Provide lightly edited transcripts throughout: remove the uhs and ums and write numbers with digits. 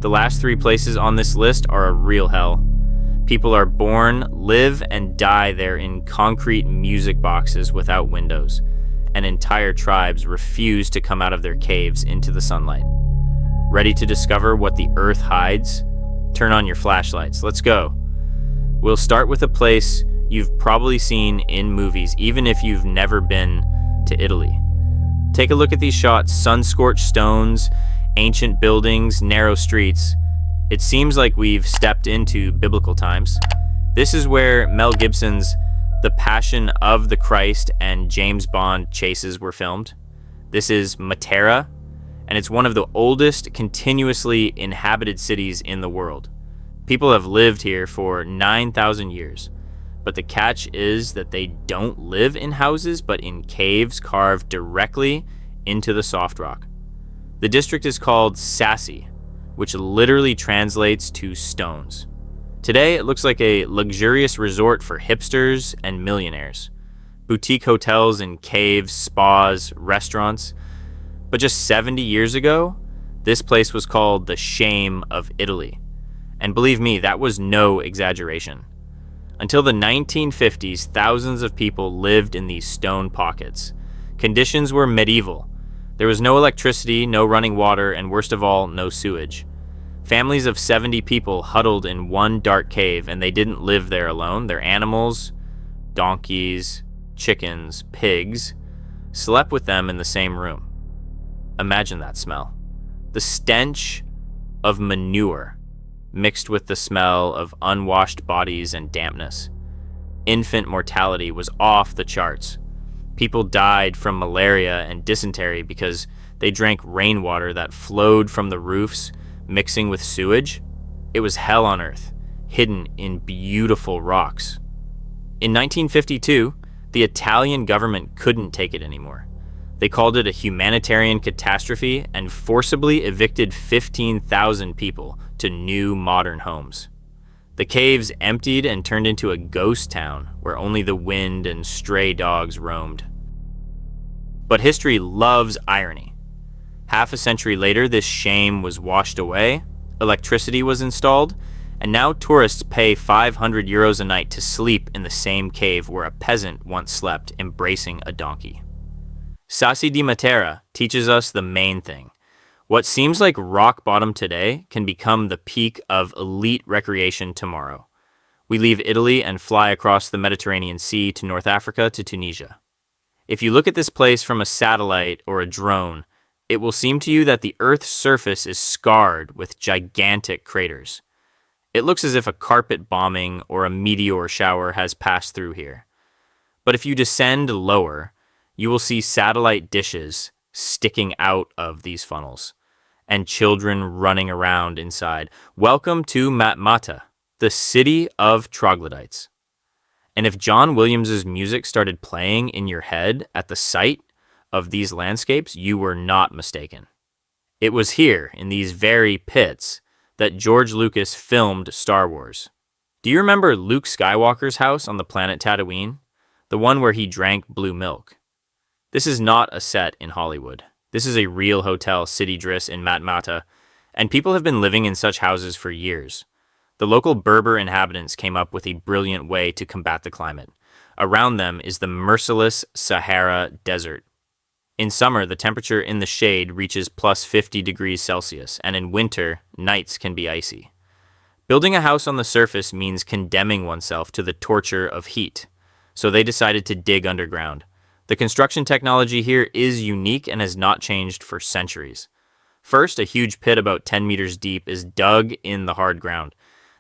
The last three places on this list are a real hell. People are born, live, and die there in concrete music boxes without windows, and entire tribes refuse to come out of their caves into the sunlight. Ready to discover what the earth hides? Turn on your flashlights. Let's go. We'll start with a place you've probably seen in movies, even if you've never been to Italy. Take a look at these shots: sun-scorched stones, ancient buildings, narrow streets. It seems like we've stepped into biblical times. This is where Mel Gibson's The Passion of the Christ and James Bond chases were filmed. This is Matera, and it's one of the oldest continuously inhabited cities in the world. People have lived here for 9,000 years, but the catch is that they don't live in houses, but in caves carved directly into the soft rock. The district is called Sassi, which literally translates to stones. Today, it looks like a luxurious resort for hipsters and millionaires. Boutique hotels and caves, spas, restaurants. But just 70 years ago, this place was called the Shame of Italy. And believe me, that was no exaggeration. Until the 1950s, thousands of people lived in these stone pockets. Conditions were medieval. There was no electricity, no running water, and worst of all, no sewage. Families of 70 people huddled in one dark cave, and they didn't live there alone. Their animals, donkeys, chickens, pigs, slept with them in the same room. Imagine that smell. The stench of manure mixed with the smell of unwashed bodies and dampness. Infant mortality was off the charts. People died from malaria and dysentery because they drank rainwater that flowed from the roofs, mixing with sewage. It was hell on earth, hidden in beautiful rocks. In 1952, the Italian government couldn't take it anymore. They called it a humanitarian catastrophe and forcibly evicted 15,000 people to new modern homes. The caves emptied and turned into a ghost town where only the wind and stray dogs roamed. But history loves irony. Half a century later, this shame was washed away, electricity was installed, and now tourists pay 500 euros a night to sleep in the same cave where a peasant once slept embracing a donkey. Sassi di Matera teaches us the main thing. What seems like rock bottom today can become the peak of elite recreation tomorrow. We leave Italy and fly across the Mediterranean Sea to North Africa to Tunisia. If you look at this place from a satellite or a drone, it will seem to you that the Earth's surface is scarred with gigantic craters. It looks as if a carpet bombing or a meteor shower has passed through here. But if you descend lower, you will see satellite dishes sticking out of these funnels, and children running around inside. Welcome to Matmata, the city of troglodytes. And if John Williams' music started playing in your head at the sight of these landscapes, you were not mistaken. It was here, in these very pits, that George Lucas filmed Star Wars. Do you remember Luke Skywalker's house on the planet Tatooine? The one where he drank blue milk. This is not a set in Hollywood. This is a real hotel, City Driss in Matmata, and people have been living in such houses for years. The local Berber inhabitants came up with a brilliant way to combat the climate. Around them is the merciless Sahara Desert. In summer, the temperature in the shade reaches plus 50 degrees Celsius, and in winter, nights can be icy. Building a house on the surface means condemning oneself to the torture of heat, so they decided to dig underground. The construction technology here is unique and has not changed for centuries. First, a huge pit about 10 meters deep is dug in the hard ground.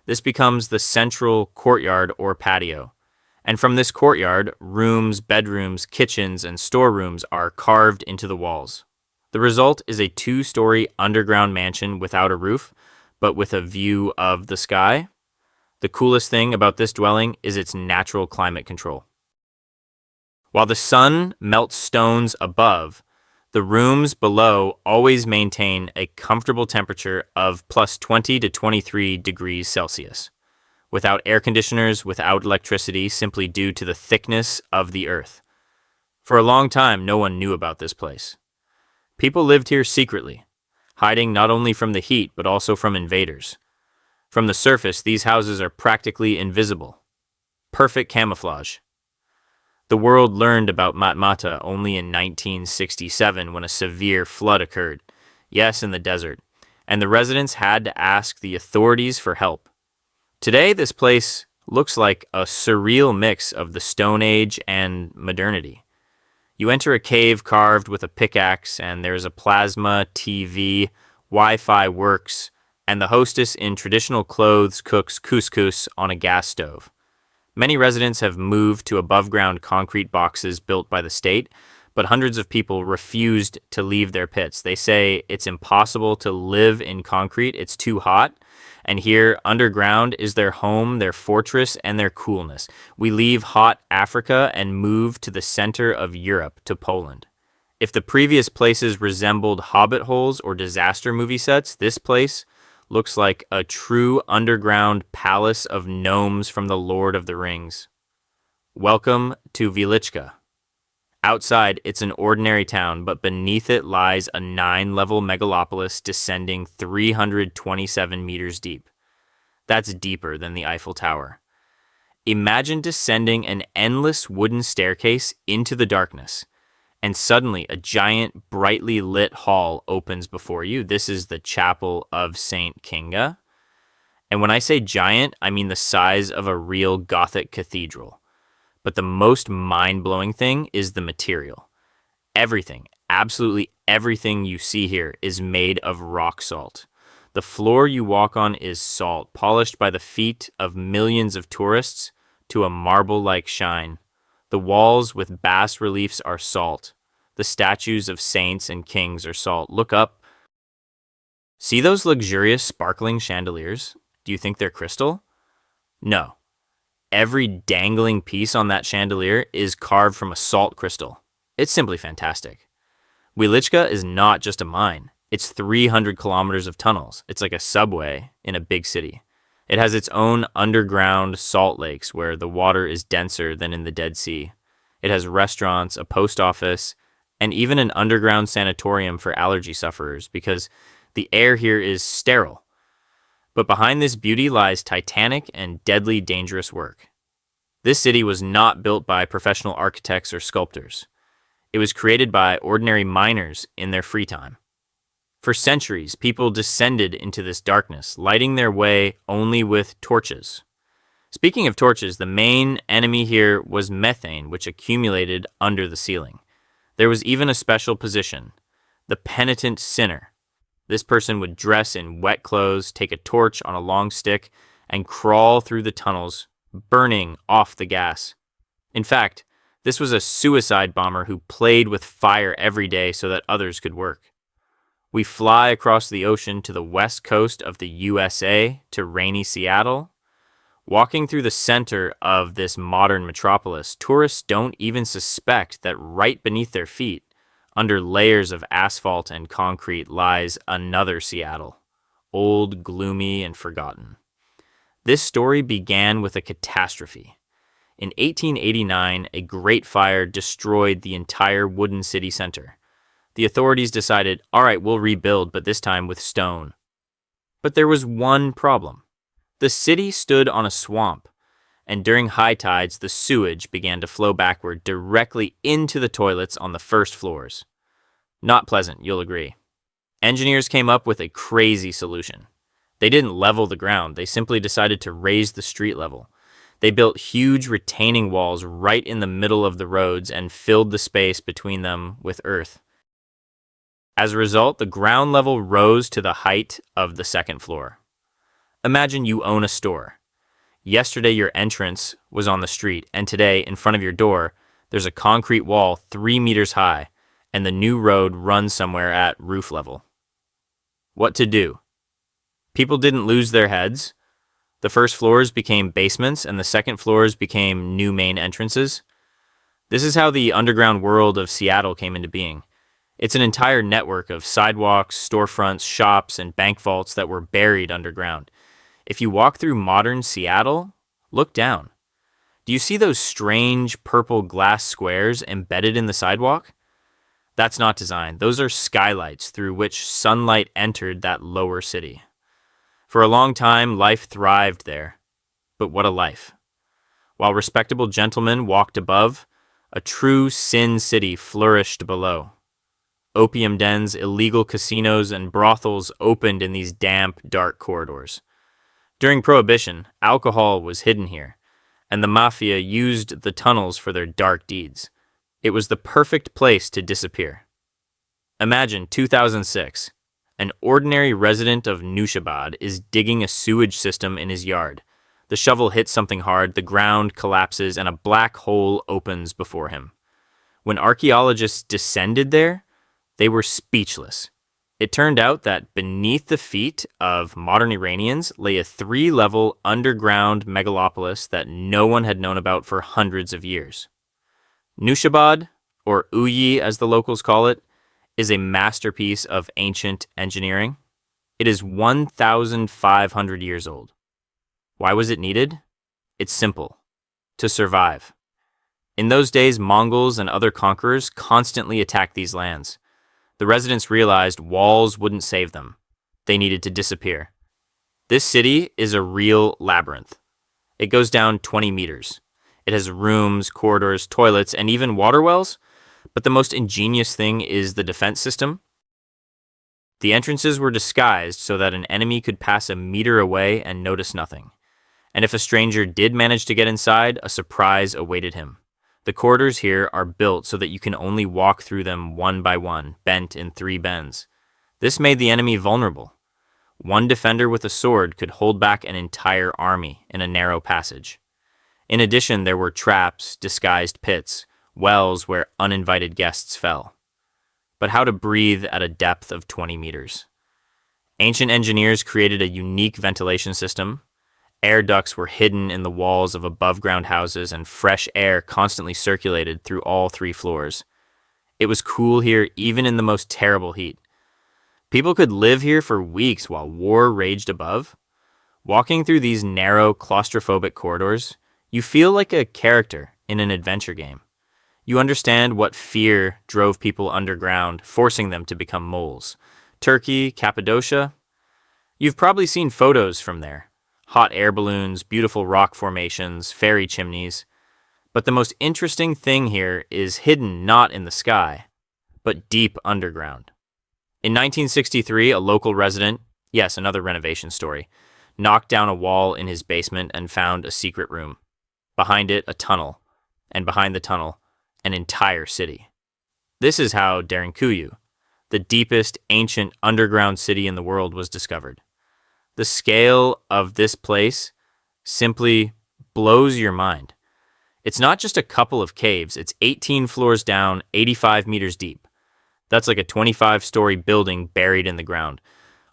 This becomes the central courtyard or patio. And from this courtyard, rooms, bedrooms, kitchens, and storerooms are carved into the walls. The result is a 2-story underground mansion without a roof, but with a view of the sky. The coolest thing about this dwelling is its natural climate control. While the sun melts stones above, the rooms below always maintain a comfortable temperature of plus 20 to 23 degrees Celsius, without air conditioners, without electricity, simply due to the thickness of the earth. For a long time, no one knew about this place. People lived here secretly. hiding not only from the heat but also from invaders. From the surface, these houses are practically invisible. Perfect camouflage. The world learned about Matmata only in 1967 when a severe flood occurred. Yes, in the desert. And the residents had to ask the authorities for help. Today, this place looks like a surreal mix of the Stone Age and modernity. You enter a cave carved with a pickaxe, and there's a plasma, TV, Wi-Fi works, and the hostess in traditional clothes cooks couscous on a gas stove. Many residents have moved to above-ground concrete boxes built by the state, but hundreds of people refused to leave their pits. They say it's impossible to live in concrete, it's too hot, and here, underground, is their home, their fortress, and their coolness. We leave hot Africa and move to the center of Europe, to Poland. If the previous places resembled hobbit holes or disaster movie sets, this place looks like a true underground palace of gnomes from the Lord of the Rings. Welcome to Wieliczka. Outside, it's an ordinary town, but beneath it lies a 9-level megalopolis descending 327 meters deep. That's deeper than the Eiffel Tower. Imagine descending an endless wooden staircase into the darkness, and suddenly a giant, brightly lit hall opens before you. This is the Chapel of St. Kinga. And when I say giant, I mean the size of a real Gothic cathedral. But the most mind-blowing thing is the material. Everything, absolutely everything you see here is made of rock salt. The floor you walk on is salt, polished by the feet of millions of tourists to a marble-like shine. The walls with bas reliefs are salt. The statues of saints and kings are salt. Look up. See those luxurious sparkling chandeliers? Do you think they're crystal? No. Every dangling piece on that chandelier is carved from a salt crystal. It's simply fantastic. Wieliczka is not just a mine. It's 300 kilometers of tunnels. It's like a subway in a big city. It has its own underground salt lakes where the water is denser than in the Dead Sea. It has restaurants, a post office, and even an underground sanatorium for allergy sufferers because the air here is sterile. But behind this beauty lies titanic and deadly dangerous work. This city was not built by professional architects or sculptors. It was created by ordinary miners in their free time. For centuries, people descended into this darkness, lighting their way only with torches. Speaking of torches, the main enemy here was methane, which accumulated under the ceiling. There was even a special position, the penitent sinner. This person would dress in wet clothes, take a torch on a long stick, and crawl through the tunnels, burning off the gas. In fact, this was a suicide bomber who played with fire every day so that others could work. We fly across the ocean to the west coast of the USA to rainy Seattle. Walking through the center of this modern metropolis, tourists don't even suspect that right beneath their feet, under layers of asphalt and concrete, lies another Seattle, old, gloomy, and forgotten. This story began with a catastrophe. In 1889, a great fire destroyed the entire wooden city center. The authorities decided, all right, we'll rebuild, but this time with stone. But there was one problem. The city stood on a swamp, and during high tides, the sewage began to flow backward directly into the toilets on the first floors. Not pleasant, you'll agree. Engineers came up with a crazy solution. They didn't level the ground, they simply decided to raise the street level. They built huge retaining walls right in the middle of the roads and filled the space between them with earth. As a result, the ground level rose to the height of the second floor. Imagine you own a store. Yesterday your entrance was on the street, and today, in front of your door, there's a concrete wall 3 meters high, and the new road runs somewhere at roof level. What to do? People didn't lose their heads. The first floors became basements, and the second floors became new main entrances. This is how the underground world of Seattle came into being. It's an entire network of sidewalks, storefronts, shops, and bank vaults that were buried underground. If you walk through modern Seattle, look down. Do you see those strange purple glass squares embedded in the sidewalk? That's not design. Those are skylights through which sunlight entered that lower city. For a long time, life thrived there. But what a life. While respectable gentlemen walked above, a true sin city flourished below. Opium dens, illegal casinos, and brothels opened in these damp, dark corridors. During Prohibition, alcohol was hidden here, and the mafia used the tunnels for their dark deeds. It was the perfect place to disappear. Imagine 2006. An ordinary resident of Nushabad is digging a sewage system in his yard. The shovel hits something hard, the ground collapses, and a black hole opens before him. When archaeologists descended there, they were speechless. It turned out that beneath the feet of modern Iranians lay a 3-level underground megalopolis that no one had known about for hundreds of years. Nushabad, or Uyi as the locals call it, is a masterpiece of ancient engineering. It is 1,500 years old. Why was it needed? It's simple. To survive. In those days, Mongols and other conquerors constantly attacked these lands. The residents realized walls wouldn't save them. They needed to disappear. This city is a real labyrinth. It goes down 20 meters. It has rooms, corridors, toilets, and even water wells. But the most ingenious thing is the defense system. The entrances were disguised so that an enemy could pass a meter away and notice nothing. And if a stranger did manage to get inside, a surprise awaited him. The corridors here are built so that you can only walk through them one by one, bent in 3 bends. This made the enemy vulnerable. One defender with a sword could hold back an entire army in a narrow passage. In addition, there were traps, disguised pits, wells where uninvited guests fell. But how to breathe at a depth of 20 meters? Ancient engineers created a unique ventilation system. Air ducts were hidden in the walls of above-ground houses, and fresh air constantly circulated through all 3 floors. It was cool here even in the most terrible heat. People could live here for weeks while war raged above. Walking through these narrow, claustrophobic corridors, you feel like a character in an adventure game. You understand what fear drove people underground, forcing them to become moles. Turkey, Cappadocia. You've probably seen photos from there. Hot air balloons, beautiful rock formations, fairy chimneys. But the most interesting thing here is hidden not in the sky, but deep underground. In 1963, a local resident, yes, another renovation story, knocked down a wall in his basement and found a secret room. Behind it, a tunnel. And behind the tunnel, an entire city. This is how Derinkuyu, the deepest ancient underground city in the world, was discovered. The scale of this place simply blows your mind. It's not just a couple of caves, it's 18 floors down, 85 meters deep. That's like a 25-story building buried in the ground.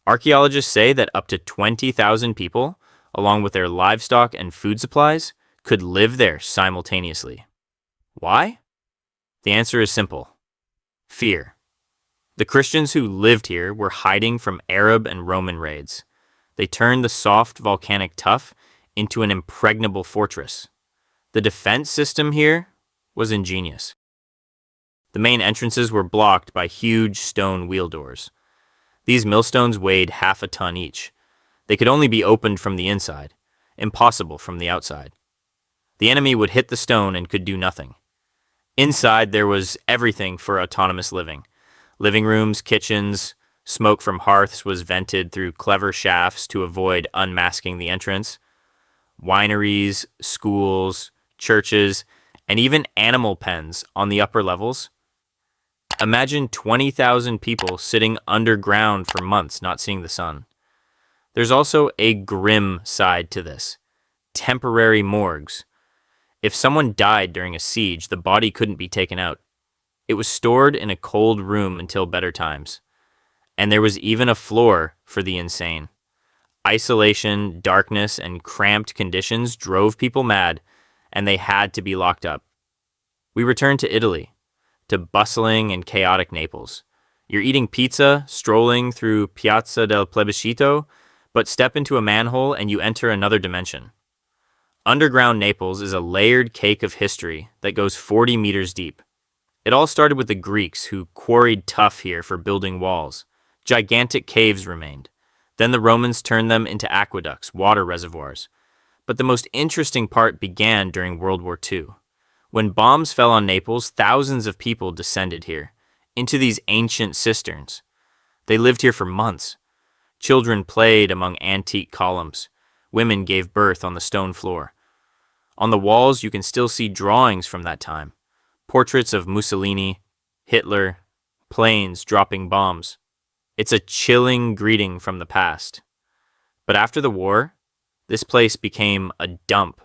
Archaeologists say that up to 20,000 people, along with their livestock and food supplies, could live there simultaneously. Why? The answer is simple. Fear. The Christians who lived here were hiding from Arab and Roman raids. They turned the soft volcanic tuff into an impregnable fortress. The defense system here was ingenious. The main entrances were blocked by huge stone wheel doors. These millstones weighed half a ton each. They could only be opened from the inside, impossible from the outside. The enemy would hit the stone and could do nothing. Inside, there was everything for autonomous living. Living rooms, kitchens, smoke from hearths was vented through clever shafts to avoid unmasking the entrance. Wineries, schools, churches, and even animal pens on the upper levels. Imagine 20,000 people sitting underground for months not seeing the sun. There's also a grim side to this. Temporary morgues. If someone died during a siege, the body couldn't be taken out. It was stored in a cold room until better times. And there was even a floor for the insane. Isolation, darkness, and cramped conditions drove people mad, and they had to be locked up. We returned to Italy, to bustling and chaotic Naples. You're eating pizza, strolling through Piazza del Plebiscito, but step into a manhole and you enter another dimension. Underground Naples is a layered cake of history that goes 40 meters deep. It all started with the Greeks, who quarried tuff here for building walls. Gigantic caves remained. Then the Romans turned them into aqueducts, water reservoirs. But the most interesting part began during World War II. When bombs fell on Naples, thousands of people descended here, into these ancient cisterns. They lived here for months. Children played among antique columns. Women gave birth on the stone floor. On the walls, you can still see drawings from that time. Portraits of Mussolini, Hitler, planes dropping bombs. It's a chilling greeting from the past. But after the war, this place became a dump.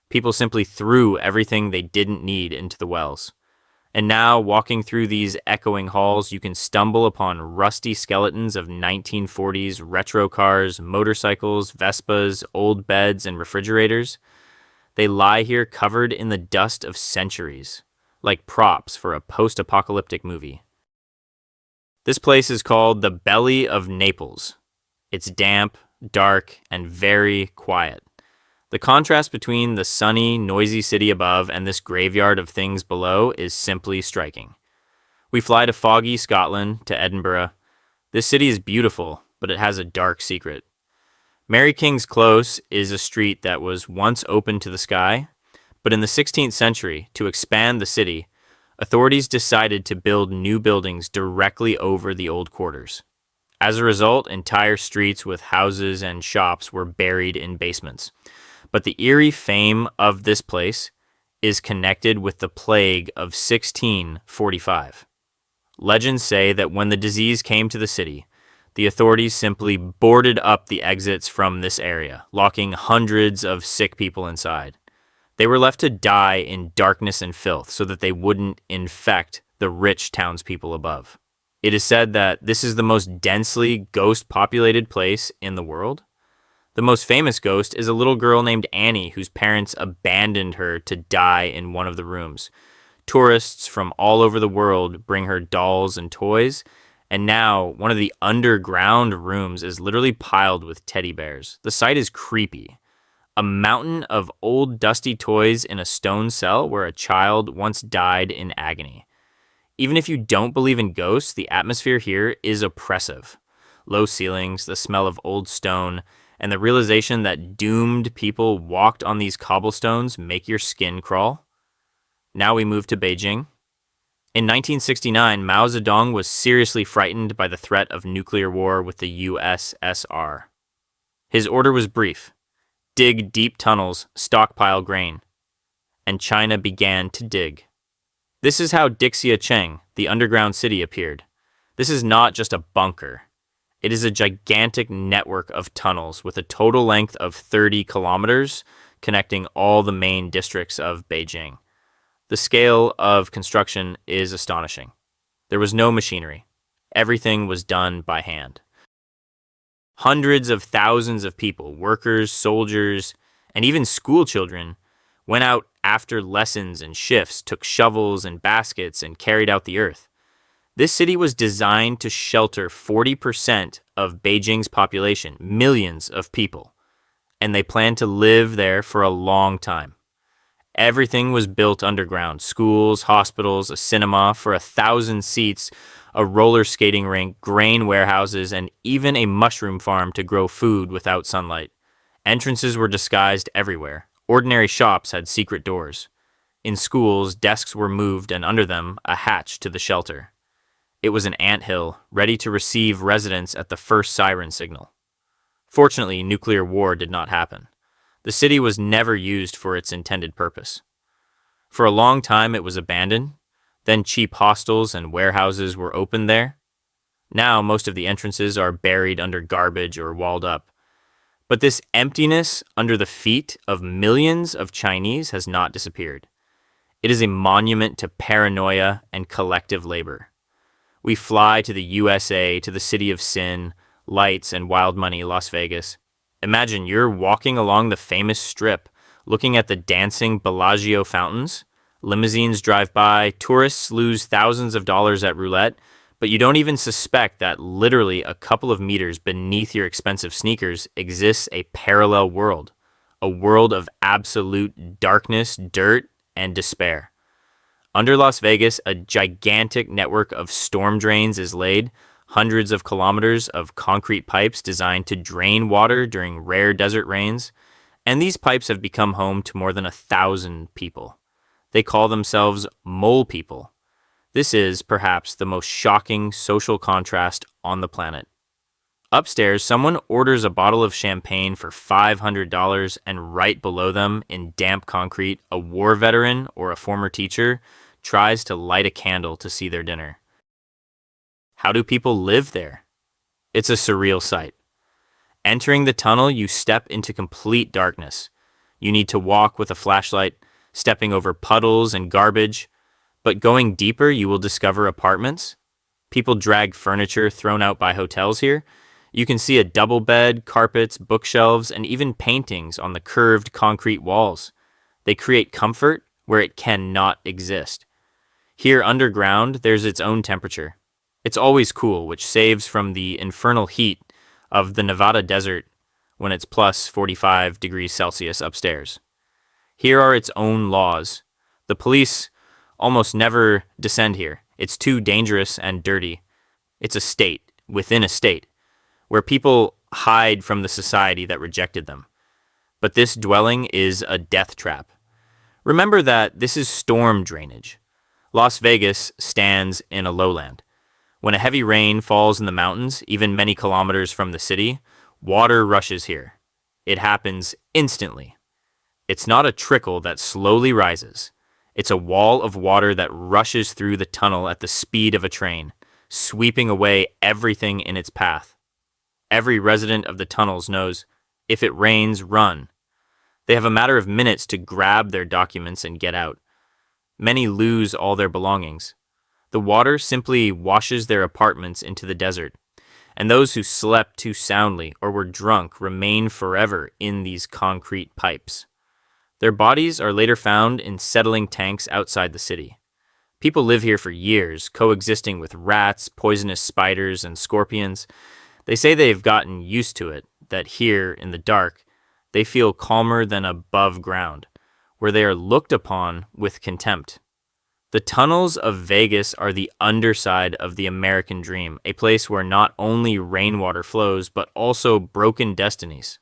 People simply threw everything they didn't need into the wells. And now, walking through these echoing halls, you can stumble upon rusty skeletons of 1940s retro cars, motorcycles, Vespas, old beds, and refrigerators. They lie here covered in the dust of centuries, like props for a post-apocalyptic movie. This place is called the Belly of Naples. It's damp, dark, and very quiet. The contrast between the sunny, noisy city above and this graveyard of things below is simply striking. We fly to foggy Scotland, to Edinburgh. This city is beautiful, but it has a dark secret. Mary King's Close is a street that was once open to the sky, but in the 16th century, to expand the city, authorities decided to build new buildings directly over the old quarters. As a result, entire streets with houses and shops were buried in basements. But the eerie fame of this place is connected with the plague of 1645. Legends say that when the disease came to the city, the authorities simply boarded up the exits from this area, locking hundreds of sick people inside. They were left to die in darkness and filth so that they wouldn't infect the rich townspeople above. It is said that this is the most densely ghost-populated place in the world. The most famous ghost is a little girl named Annie whose parents abandoned her to die in one of the rooms. Tourists from all over the world bring her dolls and toys, and now one of the underground rooms is literally piled with teddy bears. The site is creepy. A mountain of old dusty toys in a stone cell where a child once died in agony. Even if you don't believe in ghosts, the atmosphere here is oppressive. Low ceilings, the smell of old stone, and the realization that doomed people walked on these cobblestones make your skin crawl. Now we move to Beijing. In 1969, Mao Zedong was seriously frightened by the threat of nuclear war with the USSR. His order was brief: dig deep tunnels, stockpile grain. And China began to dig. This is how Dixia Cheng, the underground city, appeared. This is not just a bunker. It is a gigantic network of tunnels with a total length of 30 kilometers connecting all the main districts of Beijing. The scale of construction is astonishing. There was no machinery. Everything was done by hand. Hundreds of thousands of people, workers, soldiers, and even school children, went out after lessons and shifts, took shovels and baskets, and carried out the earth. This city was designed to shelter 40% of Beijing's population, millions of people, and they planned to live there for a long time. Everything was built underground: schools, hospitals, a cinema for 1,000 seats, a roller skating rink, grain warehouses, and even a mushroom farm to grow food without sunlight. Entrances were disguised everywhere. Ordinary shops had secret doors. In schools, desks were moved and under them, a hatch to the shelter. It was an anthill, ready to receive residents at the first siren signal. Fortunately, nuclear war did not happen. The city was never used for its intended purpose. For a long time, it was abandoned. Then cheap hostels and warehouses were opened there. Now, most of the entrances are buried under garbage or walled up. But this emptiness under the feet of millions of Chinese has not disappeared. It is a monument to paranoia and collective labor. We fly to the USA, to the city of sin, lights, and wild money, Las Vegas. Imagine you're walking along the famous strip, looking at the dancing Bellagio fountains. Limousines drive by, tourists lose thousands of dollars at roulette, but you don't even suspect that literally a couple of meters beneath your expensive sneakers exists a parallel world, a world of absolute darkness, dirt, and despair. Under Las Vegas, a gigantic network of storm drains is laid, hundreds of kilometers of concrete pipes designed to drain water during rare desert rains, and these pipes have become home to more than 1,000 people. They call themselves mole people. This is, perhaps, the most shocking social contrast on the planet. Upstairs, someone orders a bottle of champagne for $500, and right below them, in damp concrete, a war veteran or a former teacher tries to light a candle to see their dinner. How do people live there? It's a surreal sight. Entering the tunnel, you step into complete darkness. You need to walk with a flashlight, stepping over puddles and garbage. But going deeper, you will discover apartments. People drag furniture thrown out by hotels here. You can see a double bed, carpets, bookshelves, and even paintings on the curved concrete walls. They create comfort where it cannot exist. Here underground, there's its own temperature. It's always cool, which saves from the infernal heat of the Nevada desert when it's plus 45 degrees Celsius upstairs. Here are its own laws. The police almost never descend here. It's too dangerous and dirty. It's a state within a state, where people hide from the society that rejected them. But this dwelling is a death trap. Remember that this is storm drainage. Las Vegas stands in a lowland. When a heavy rain falls in the mountains, even many kilometers from the city, water rushes here. It happens instantly. It's not a trickle that slowly rises. It's a wall of water that rushes through the tunnel at the speed of a train, sweeping away everything in its path. Every resident of the tunnels knows, if it rains, run. They have a matter of minutes to grab their documents and get out. Many lose all their belongings. The water simply washes their apartments into the desert, and those who slept too soundly or were drunk remain forever in these concrete pipes. Their bodies are later found in settling tanks outside the city. People live here for years, coexisting with rats, poisonous spiders, and scorpions. They say they've gotten used to it, that here, in the dark, they feel calmer than above ground, where they are looked upon with contempt. The tunnels of Vegas are the underside of the American dream, a place where not only rainwater flows, but also broken destinies.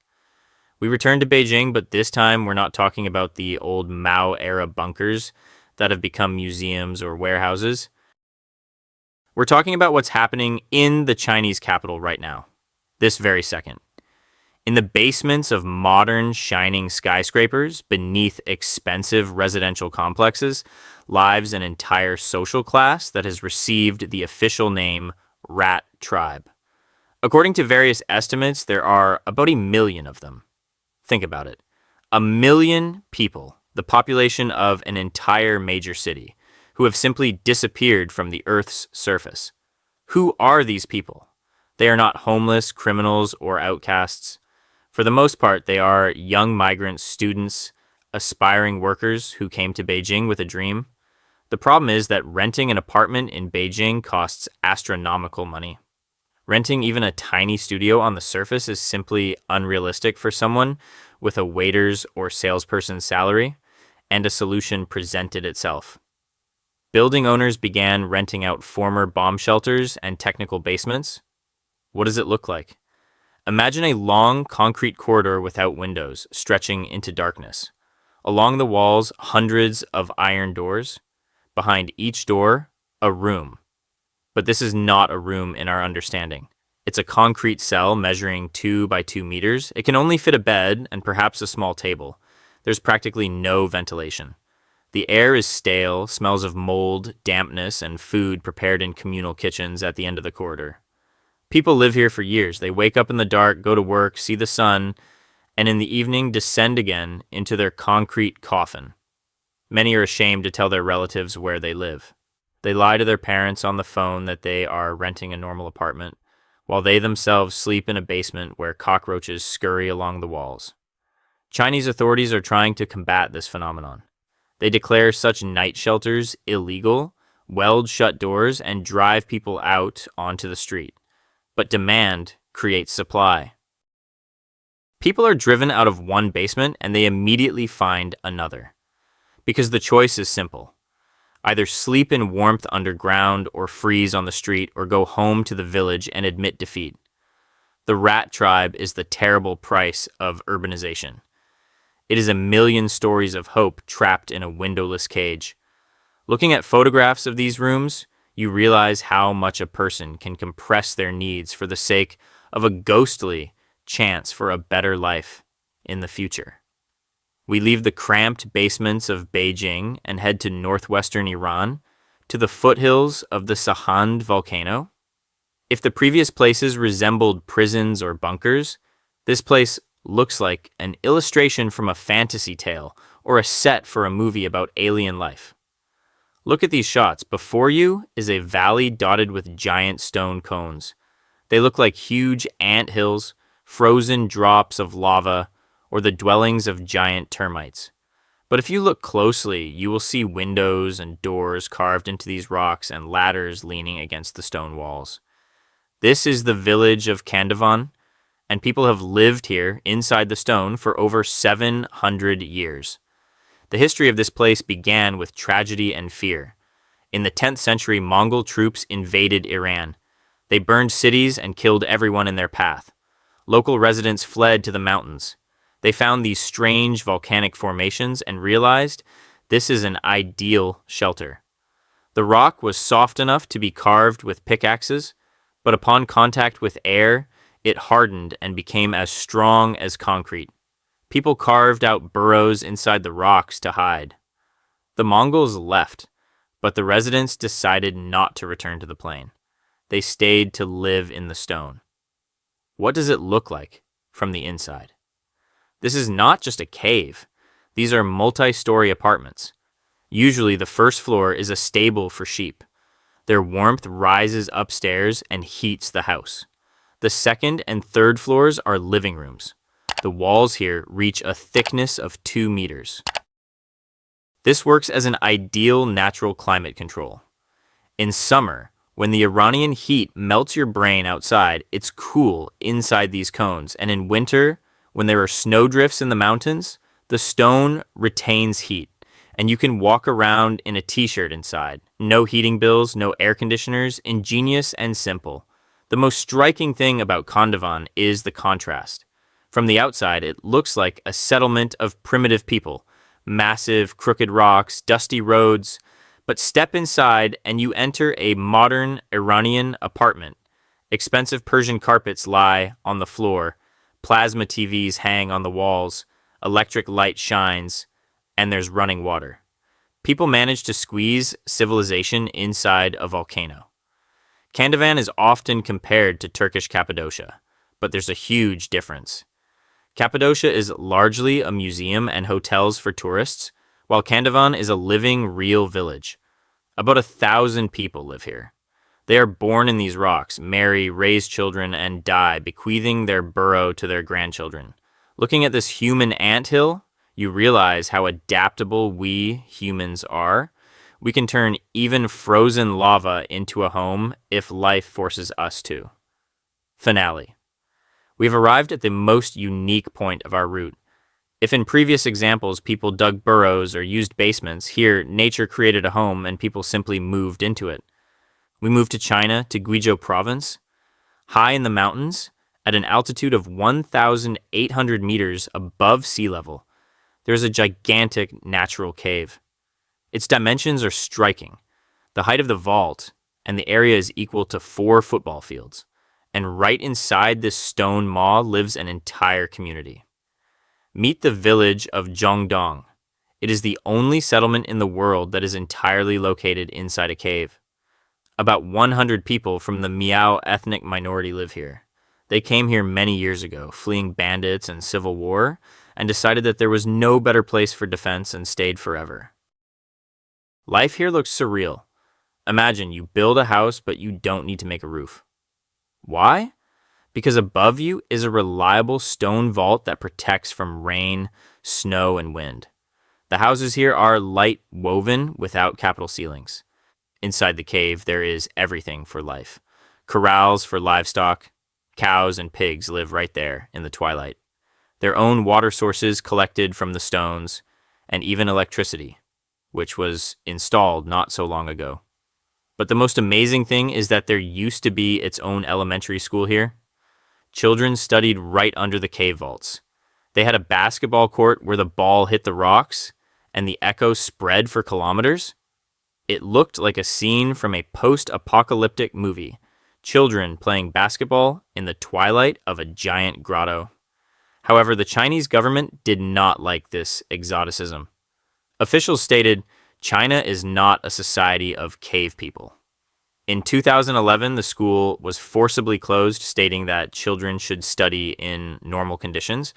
We return to Beijing, but this time we're not talking about the old Mao-era bunkers that have become museums or warehouses. We're talking about what's happening in the Chinese capital right now, this very second. In the basements of modern, shining skyscrapers, beneath expensive residential complexes, lives an entire social class that has received the official name Rat Tribe. According to various estimates, there are about 1 million of them. Think about it. 1 million people, the population of an entire major city, who have simply disappeared from the Earth's surface. Who are these people? They are not homeless, criminals, or outcasts. For the most part, they are young migrant students, aspiring workers who came to Beijing with a dream. The problem is that renting an apartment in Beijing costs astronomical money. Renting even a tiny studio on the surface is simply unrealistic for someone with a waiter's or salesperson's salary, and a solution presented itself. Building owners began renting out former bomb shelters and technical basements. What does it look like? Imagine a long concrete corridor without windows, stretching into darkness. Along the walls, hundreds of iron doors. Behind each door, a room. But this is not a room in our understanding. It's a concrete cell measuring 2 by 2 meters. It can only fit a bed and perhaps a small table. There's practically no ventilation. The air is stale, smells of mold, dampness, and food prepared in communal kitchens at the end of the corridor. People live here for years. They wake up in the dark, go to work, see the sun, and in the evening descend again into their concrete coffin. Many are ashamed to tell their relatives where they live. They lie to their parents on the phone that they are renting a normal apartment, while they themselves sleep in a basement where cockroaches scurry along the walls. Chinese authorities are trying to combat this phenomenon. They declare such night shelters illegal, weld shut doors, and drive people out onto the street. But demand creates supply. People are driven out of one basement and they immediately find another. Because the choice is simple. Either sleep in warmth underground, or freeze on the street, or go home to the village and admit defeat. The rat tribe is the terrible price of urbanization. It is a million stories of hope trapped in a windowless cage. Looking at photographs of these rooms, you realize how much a person can compress their needs for the sake of a ghostly chance for a better life in the future. We leave the cramped basements of Beijing and head to northwestern Iran, to the foothills of the Sahand volcano. If the previous places resembled prisons or bunkers, this place looks like an illustration from a fantasy tale or a set for a movie about alien life. Look at these shots. Before you is a valley dotted with giant stone cones. They look like huge ant hills, frozen drops of lava, or the dwellings of giant termites. But if you look closely, you will see windows and doors carved into these rocks and ladders leaning against the stone walls. This is the village of Kandavan, and people have lived here inside the stone for over 700 years. The history of this place began with tragedy and fear. In the 10th century, Mongol troops invaded Iran. They burned cities and killed everyone in their path. Local residents fled to the mountains. They found these strange volcanic formations and realized this is an ideal shelter. The rock was soft enough to be carved with pickaxes, but upon contact with air, it hardened and became as strong as concrete. People carved out burrows inside the rocks to hide. The Mongols left, but the residents decided not to return to the plain. They stayed to live in the stone. What does it look like from the inside? This is not just a cave. These are multi-story apartments. Usually the first floor is a stable for sheep. Their warmth rises upstairs and heats the house. The second and third floors are living rooms. The walls here reach a thickness of 2 meters. This works as an ideal natural climate control. In summer, when the Iranian heat melts your brain outside, it's cool inside these cones. And in winter, when there are snowdrifts in the mountains, the stone retains heat, and you can walk around in a t-shirt inside. No heating bills, no air conditioners, ingenious and simple. The most striking thing about Kandavan is the contrast. From the outside, it looks like a settlement of primitive people. Massive, crooked rocks, dusty roads. But step inside and you enter a modern Iranian apartment. Expensive Persian carpets lie on the floor. Plasma TVs hang on the walls. Electric light shines. And there's running water. People manage to squeeze civilization inside a volcano. Kandavan is often compared to Turkish Cappadocia, but there's a huge difference. Cappadocia is largely a museum and hotels for tourists, while Kandavan is a living, real village. About 1,000 people live here. They are born in these rocks, marry, raise children, and die, bequeathing their burrow to their grandchildren. Looking at this human anthill, you realize how adaptable we humans are. We can turn even frozen lava into a home if life forces us to. Finale. We've arrived at the most unique point of our route. If in previous examples people dug burrows or used basements, here nature created a home and people simply moved into it. We moved to China, to Guizhou province. High in the mountains, at an altitude of 1,800 meters above sea level, there's a gigantic natural cave. Its dimensions are striking. The height of the vault and the area is equal to 4 football fields. And right inside this stone maw lives an entire community. Meet the village of Zhongdong. It is the only settlement in the world that is entirely located inside a cave. About 100 people from the Miao ethnic minority live here. They came here many years ago, fleeing bandits and civil war, and decided that there was no better place for defense and stayed forever. Life here looks surreal. Imagine you build a house, but you don't need to make a roof. Why? Because above you is a reliable stone vault that protects from rain, snow, and wind. The houses here are light woven without capital ceilings. Inside the cave, there is everything for life. Corrals for livestock. Cows and pigs live right there in the twilight. Their own water sources collected from the stones, and even electricity. which was installed not so long ago. But the most amazing thing is that there used to be its own elementary school here. Children studied right under the cave vaults. They had a basketball court where the ball hit the rocks and the echo spread for kilometers. It looked like a scene from a post-apocalyptic movie. Children playing basketball in the twilight of a giant grotto. However, the Chinese government did not like this exoticism. Officials stated, China is not a society of cave people. In 2011, the school was forcibly closed, stating that children should study in normal conditions.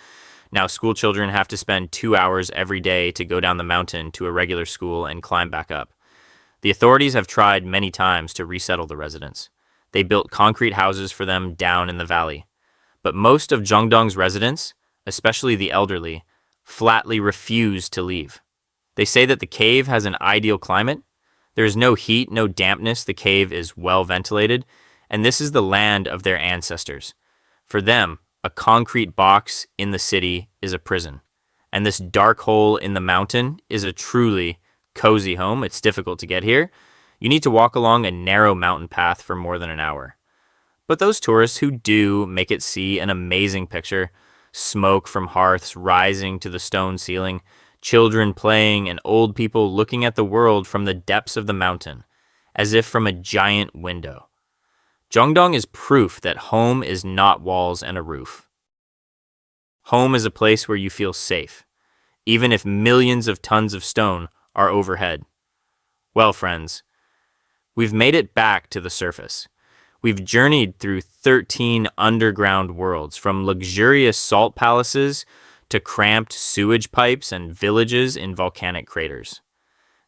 Now, school children have to spend 2 hours every day to go down the mountain to a regular school and climb back up. The authorities have tried many times to resettle the residents. They built concrete houses for them down in the valley. But most of Zhongdong's residents, especially the elderly, flatly refuse to leave. They say that the cave has an ideal climate. There is no heat, no dampness, the cave is well ventilated, and this is the land of their ancestors. For them, a concrete box in the city is a prison, and this dark hole in the mountain is a truly cozy home. It's difficult to get here. You need to walk along a narrow mountain path for more than an hour. But those tourists who do make it see an amazing picture, smoke from hearths rising to the stone ceiling, children playing, and old people looking at the world from the depths of the mountain, as if from a giant window. Zhongdong is proof that home is not walls and a roof. Home is a place where you feel safe, even if millions of tons of stone are overhead. Well, friends, we've made it back to the surface. We've journeyed through 13 underground worlds, from luxurious salt palaces to cramped sewage pipes and villages in volcanic craters.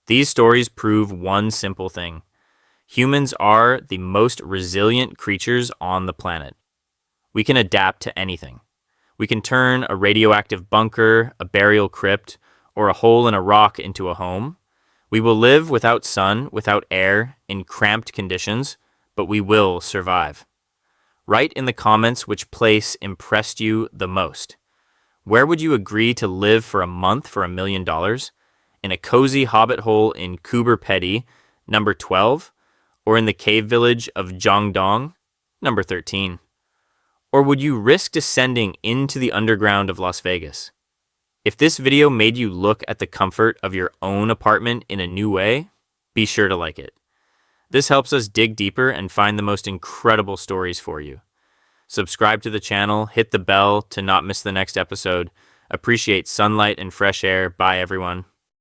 These stories prove one simple thing. Humans are the most resilient creatures on the planet. We can adapt to anything. We can turn a radioactive bunker, a burial crypt, or a hole in a rock into a home. We will live without sun, without air, in cramped conditions, but we will survive. Write in the comments which place impressed you the most. Where would you agree to live for a month for $1 million? In a cozy hobbit hole in Kuber Pedi, number 12, or in the cave village of Zhongdong, number 13? Or would you risk descending into the underground of Las Vegas? If this video made you look at the comfort of your own apartment in a new way, be sure to like it. This helps us dig deeper and find the most incredible stories for you. Subscribe to the channel, hit the bell to not miss the next episode. Appreciate sunlight and fresh air. Bye, everyone.